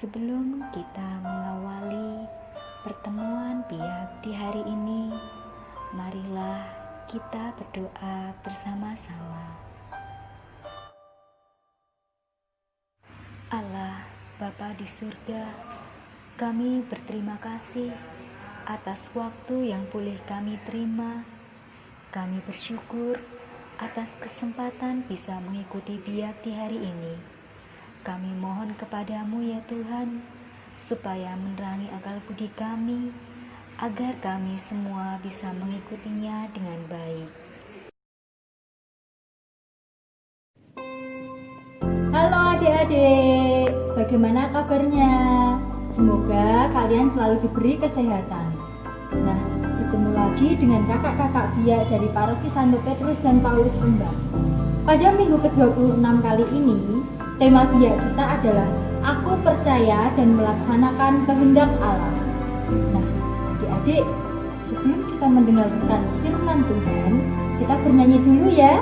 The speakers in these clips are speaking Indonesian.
Sebelum kita mengawali pertemuan biak di hari ini, marilah kita berdoa bersama-sama. Allah Bapa di surga, kami berterima kasih atas waktu yang boleh kami terima. Kami bersyukur atas kesempatan bisa mengikuti biak di hari ini. Kami mohon kepadamu ya Tuhan, supaya menerangi akal budi kami, agar kami semua bisa mengikutinya dengan baik. Halo adik-adik, bagaimana kabarnya? Semoga kalian selalu diberi kesehatan. Nah, bertemu lagi dengan kakak-kakak biak dari Paroki Santo Petrus dan Paulus Rembang. Pada minggu ke-26 kali ini, tema biak kita adalah Aku percaya dan melaksanakan kehendak Allah. Nah, adik-adik, sebelum kita mendengarkan firman Tuhan, kita bernyanyi dulu ya.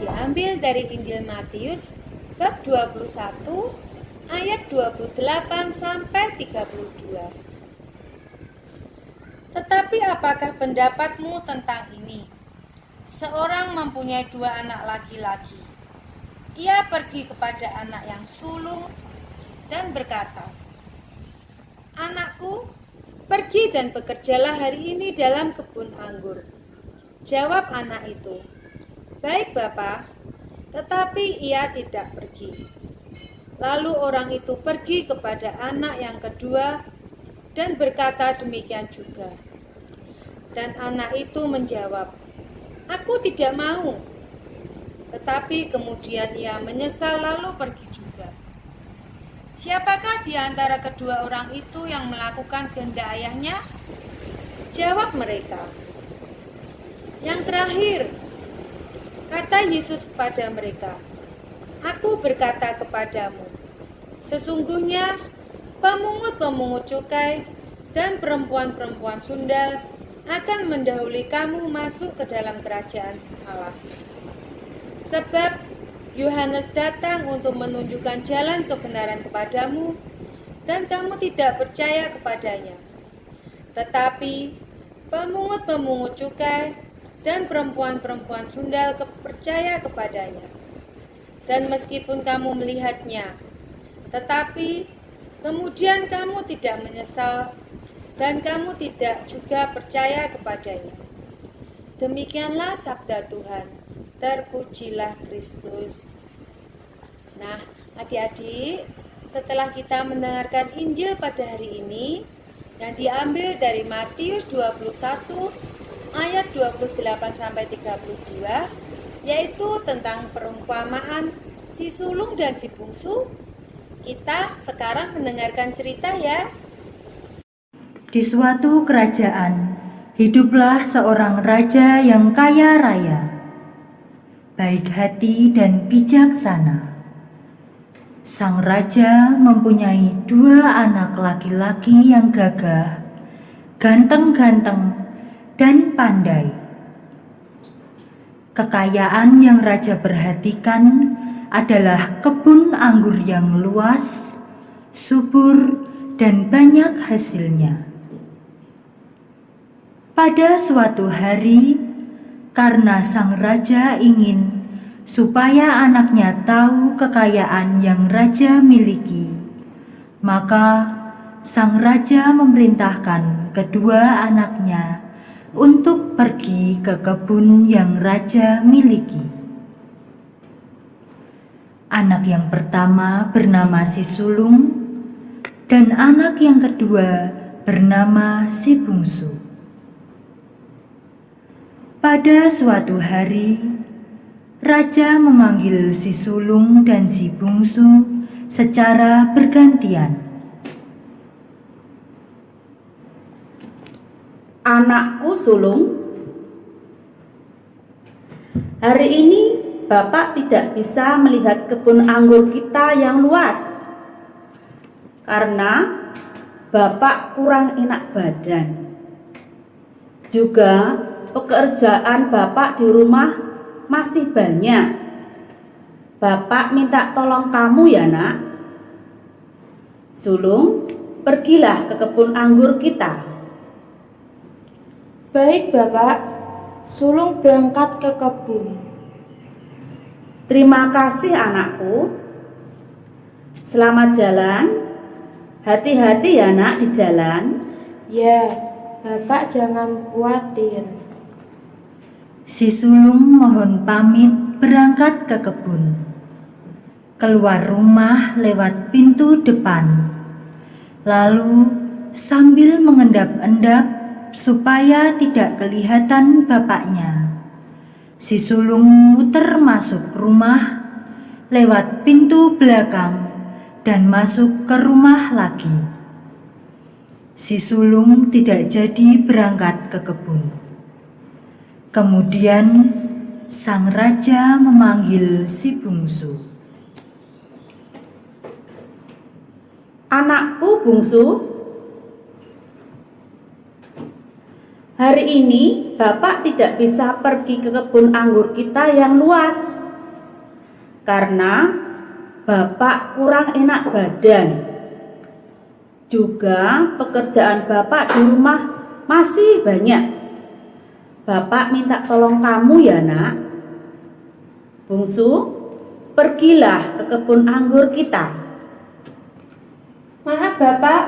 Diambil dari Injil Matius bab 21 ayat 28 sampai 32. Tetapi apakah pendapatmu tentang ini? Seorang mempunyai 2 anak laki-laki. Ia pergi kepada anak yang sulung dan berkata, "Anakku, pergi dan bekerjalah hari ini dalam kebun anggur." Jawab anak itu, "Baik, Bapa," tetapi ia tidak pergi. Lalu orang itu pergi kepada anak yang kedua dan berkata demikian juga. Dan anak itu menjawab, "Aku tidak mau." Tetapi kemudian ia menyesal lalu pergi juga. Siapakah di antara kedua orang itu yang melakukan kehendak ayahnya? Jawab mereka, "Yang terakhir." Kata Yesus kepada mereka, "Aku berkata kepadamu, sesungguhnya pemungut-pemungut cukai dan perempuan-perempuan sundal akan mendahului kamu masuk ke dalam kerajaan Allah. Sebab Yohanes datang untuk menunjukkan jalan kebenaran kepadamu, dan kamu tidak percaya kepadanya. Tetapi pemungut-pemungut cukai dan perempuan-perempuan sundal percaya kepadanya. Dan meskipun kamu melihatnya, tetapi kemudian kamu tidak menyesal, dan kamu tidak juga percaya kepadanya." Demikianlah sabda Tuhan. Terpujilah Kristus. Nah, adik-adik, setelah kita mendengarkan Injil pada hari ini yang diambil dari Matius 21 ayat 28 sampai 32, yaitu tentang perumpamaan si sulung dan si bungsu. Kita sekarang mendengarkan cerita ya. Di suatu kerajaan, hiduplah seorang raja yang kaya raya, baik hati dan bijaksana. Sang raja mempunyai 2 anak laki-laki yang gagah, ganteng-ganteng, dan pandai. Kekayaan yang raja perhatikan adalah kebun anggur yang luas, subur, dan banyak hasilnya. Pada suatu hari, karena sang raja ingin supaya anaknya tahu kekayaan yang raja miliki, maka sang raja memerintahkan kedua anaknya untuk pergi ke kebun yang raja miliki. Anak yang pertama bernama si sulung, dan anak yang kedua bernama si bungsu. Pada suatu hari, raja memanggil si sulung dan si bungsu secara bergantian. Anakku sulung, hari ini Bapak tidak bisa melihat kebun anggur kita yang luas karena Bapak kurang enak badan. Juga pekerjaan Bapak di rumah masih banyak. Bapak minta tolong kamu ya nak. Sulung, pergilah ke kebun anggur kita. Baik Bapak, sulung berangkat ke kebun. Terima kasih anakku. Selamat jalan. Hati-hati ya nak di jalan. Ya, Bapak jangan khawatir. Si sulung mohon pamit berangkat ke kebun. Keluar rumah lewat pintu depan. Lalu sambil mengendap-endap supaya tidak kelihatan bapaknya, si sulung muter masuk rumah lewat pintu belakang dan masuk ke rumah lagi. Si sulung tidak jadi berangkat ke kebun. Kemudian sang raja memanggil si bungsu. Anakku bungsu, hari ini Bapak tidak bisa pergi ke kebun anggur kita yang luas karena Bapak kurang enak badan. Juga pekerjaan Bapak di rumah masih banyak. Bapak minta tolong kamu ya nak. Bungsu, pergilah ke kebun anggur kita. Maaf Bapak,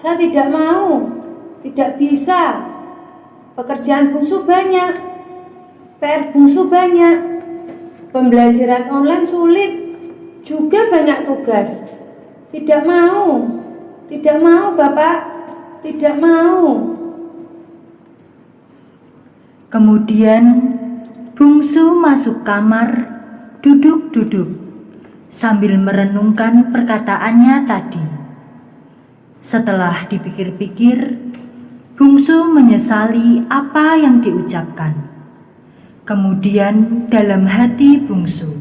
saya tidak mau, tidak bisa. Pekerjaan bungsu banyak, PR bungsu banyak, pembelajaran online sulit, juga banyak tugas. Tidak mau Bapak, tidak mau. Kemudian bungsu masuk kamar, duduk-duduk sambil merenungkan perkataannya tadi. Setelah dipikir-pikir, bungsu menyesali apa yang diucapkan. Kemudian dalam hati bungsu,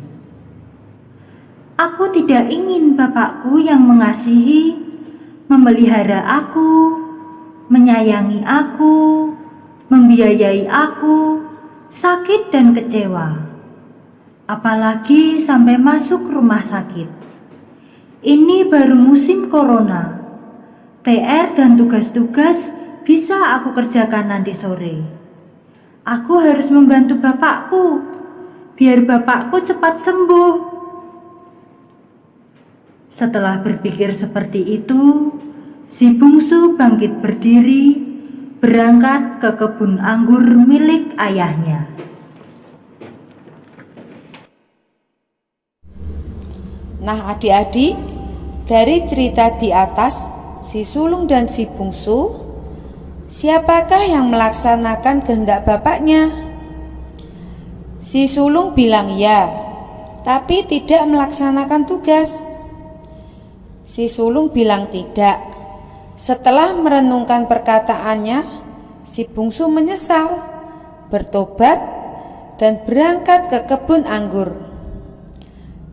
aku tidak ingin bapakku yang mengasihi, memelihara aku, menyayangi aku, membiayai aku, sakit dan kecewa. Apalagi sampai masuk rumah sakit. Ini baru musim corona. PR dan tugas-tugas bisa aku kerjakan nanti sore. Aku harus membantu bapakku, biar bapakku cepat sembuh. Setelah berpikir seperti itu, si bungsu bangkit berdiri, berangkat ke kebun anggur milik ayahnya. Nah adik-adik, dari cerita di atas, si sulung dan si bungsu, siapakah yang melaksanakan kehendak bapaknya? Si sulung bilang ya, tapi tidak melaksanakan tugas. Si sulung bilang tidak. Setelah merenungkan perkataannya, si bungsu menyesal, bertobat, dan berangkat ke kebun anggur.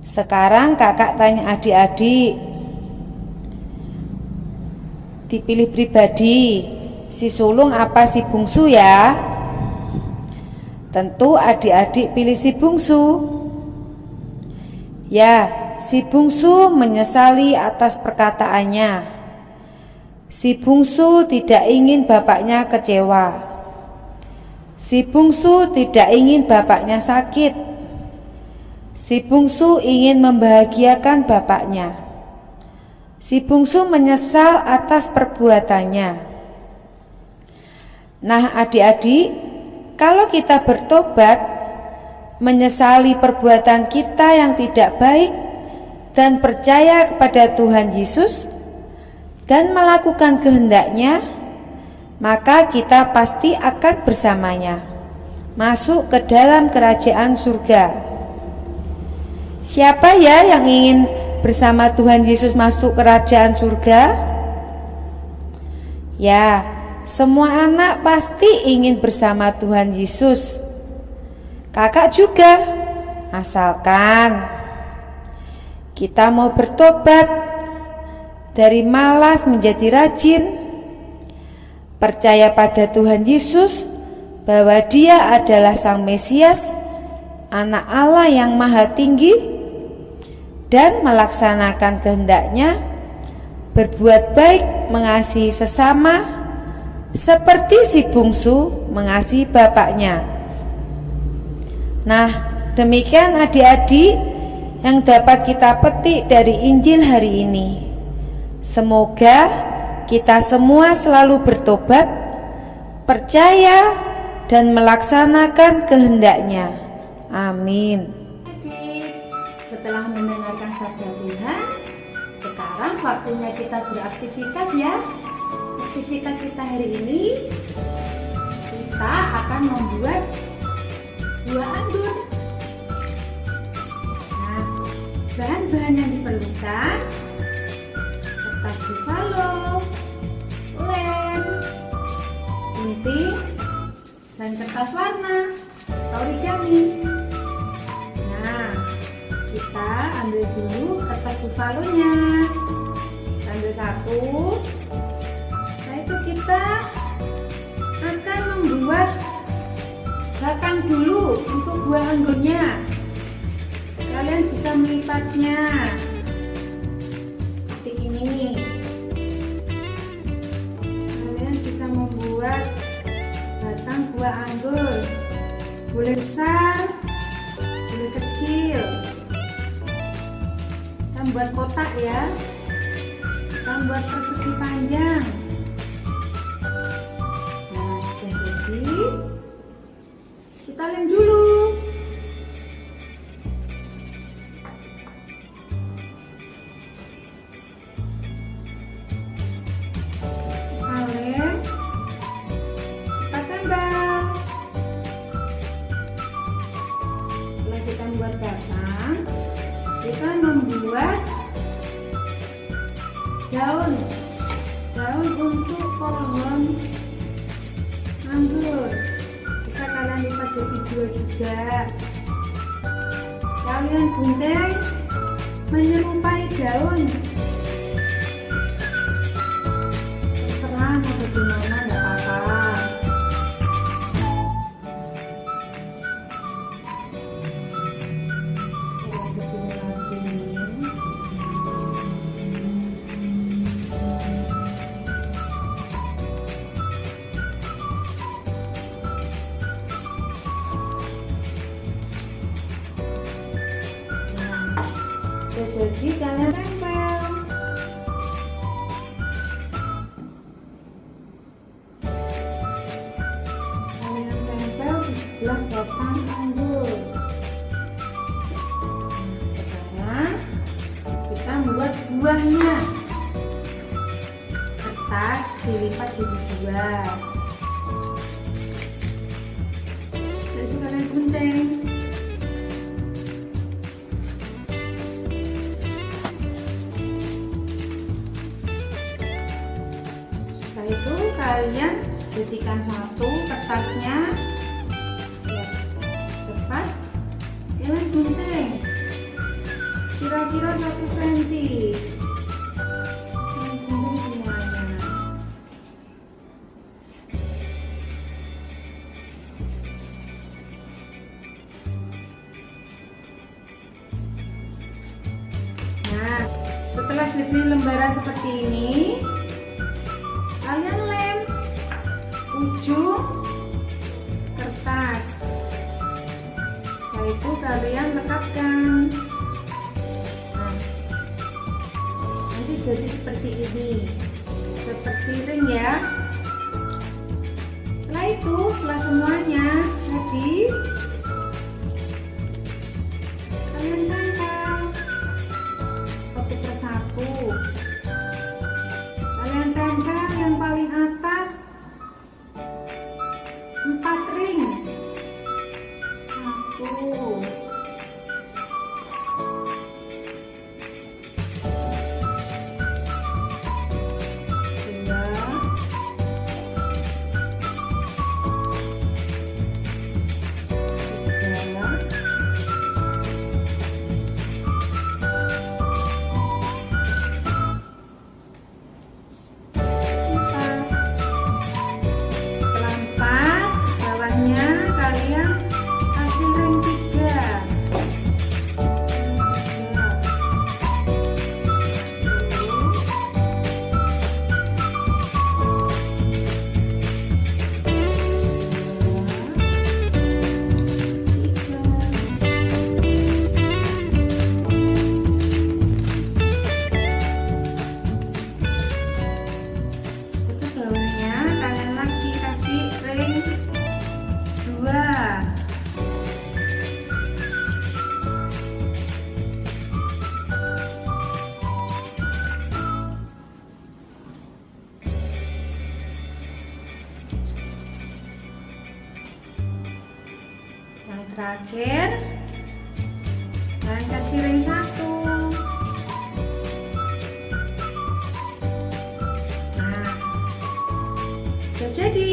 Sekarang kakak tanya adik-adik, dipilih pribadi, si sulung apa si bungsu ya? Tentu adik-adik pilih si bungsu. Ya, si bungsu menyesali atas perkataannya. Si bungsu tidak ingin bapaknya kecewa. Si bungsu tidak ingin bapaknya sakit. Si bungsu ingin membahagiakan bapaknya. Si bungsu menyesal atas perbuatannya. Nah, adik-adik, kalau kita bertobat, menyesali perbuatan kita yang tidak baik, dan percaya kepada Tuhan Yesus, dan melakukan kehendak-Nya, maka kita pasti akan bersamanya, masuk ke dalam kerajaan surga. Siapa ya yang ingin bersama Tuhan Yesus masuk kerajaan surga? Ya, semua anak pasti ingin bersama Tuhan Yesus. Kakak juga, asalkan kita mau bertobat dari malas menjadi rajin, percaya pada Tuhan Yesus bahwa Dia adalah Sang Mesias, Anak Allah yang Maha Tinggi, dan melaksanakan kehendak-Nya, berbuat baik, mengasihi sesama, seperti si bungsu mengasihi bapaknya. Nah, demikian adik-adik yang dapat kita petik dari Injil hari ini. Semoga kita semua selalu bertobat, percaya, dan melaksanakan kehendak-Nya. Amin. Setelah mendengarkan sabda Tuhan, sekarang waktunya kita beraktivitas ya. Aktivitas kita hari ini, kita akan membuat buah anggur. Nah, bahan-bahan yang diperlukan: kertas buffalo, lem, gunting, dan kertas warna origami. Nah, kita ambil dulu kertas buffalonya, ambil satu. Kita akan membuat batang dulu untuk buah anggurnya. Kalian bisa melipatnya seperti ini. Kalian bisa membuat batang buah anggur, boleh besar, boleh kecil. Kita buat kotak ya. Kita buat persegi panjang. Kita lem dulu. Kita lem, kita tambah. Setelah kita membuat batang, kita membuat daun untuk pohon anggur. Bisa kalian lipat jadi dua juga. Kalian gunting menyerupai daun. Terserah mau bagaimana, nggak apa-apa. Jadi kalian tempel. Kalian tempel di sebelah batang anggur. Sekarang kita membuat buahnya. Kertas dilipat jadi dua. Jadi kalian gunting. Itu kalian jadikan satu kertasnya ya, cepat kalian gunting. kira-kira 1 senti. Gunting semuanya. Nah, setelah jadi lembaran seperti ini, kalian lem ujung kertas. Setelah itu kalian lekatkan. Nah, nanti jadi seperti ini, seperti ring ya. Setelah semuanya jadi, kalian tempel satu persatu. Kalian tempel yang paling atas 4 ring. 1, 2. Yang terakhir, kalian kasih ring 1. Nah, udah jadi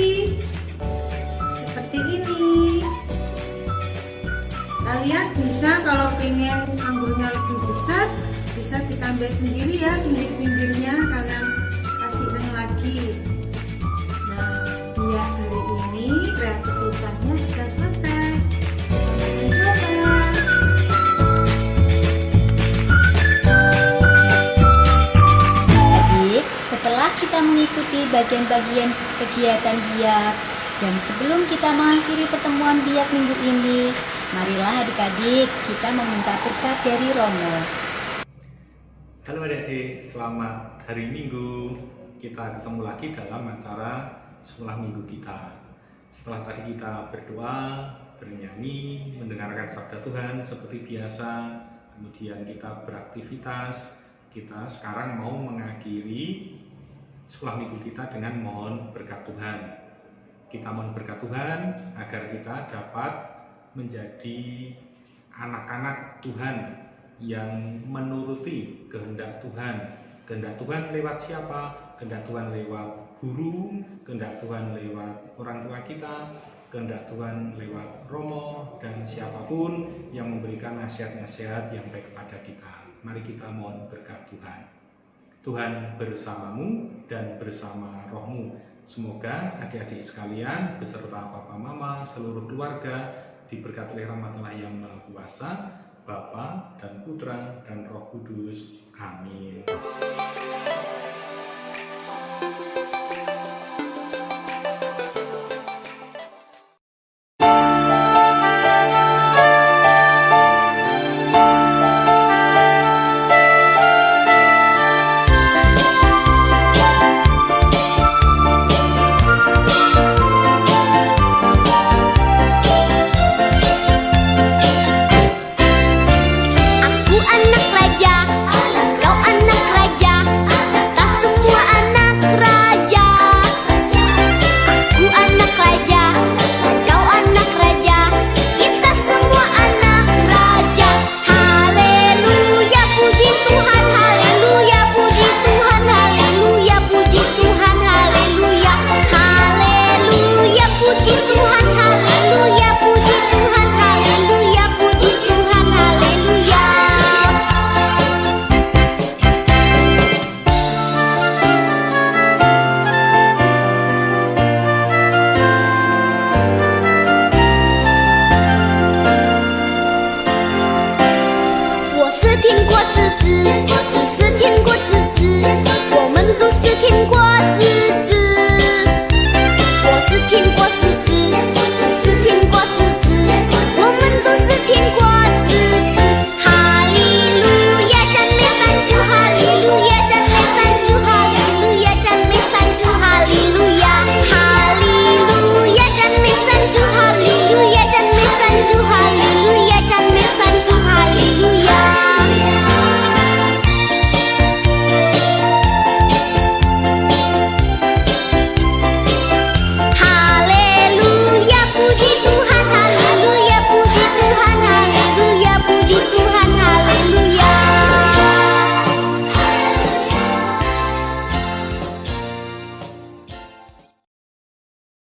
seperti ini. Kalian bisa kalau pengen anggurnya lebih besar, bisa ditambah sendiri ya pinggir-pinggirnya, kalian kasih ring lagi. Nah, ya hari ini kreativitasnya sudah selesai. Selamat mencoba. Adik, setelah kita mengikuti bagian-bagian kegiatan biak dan sebelum kita mengakhiri pertemuan biak minggu ini, marilah adik-adik kita meminta berkat dari Romo. Halo adik-adik, selamat hari Minggu. Kita ketemu lagi dalam acara sekolah minggu kita. Setelah tadi kita berdoa, bernyanyi, mendengarkan sabda Tuhan seperti biasa, kemudian kita beraktivitas, kita sekarang mau mengakhiri sekolah minggu kita dengan mohon berkat Tuhan. Kita mohon berkat Tuhan agar kita dapat menjadi anak-anak Tuhan yang menuruti kehendak Tuhan. Kehendak Tuhan lewat siapa? Kehendak Tuhan lewat guru, kehendak Tuhan lewat orang tua kita, kehendak Tuhan lewat Romo, dan siapapun yang memberikan nasihat-nasihat yang baik kepada kita. Mari kita mohon berkat Tuhan. Tuhan bersamamu dan bersama rohmu. Semoga adik-adik sekalian beserta papa mama, seluruh keluarga diberkati oleh rahmat Allah yang Maha Kuasa, Bapa dan Putra dan Roh Kudus. Amin.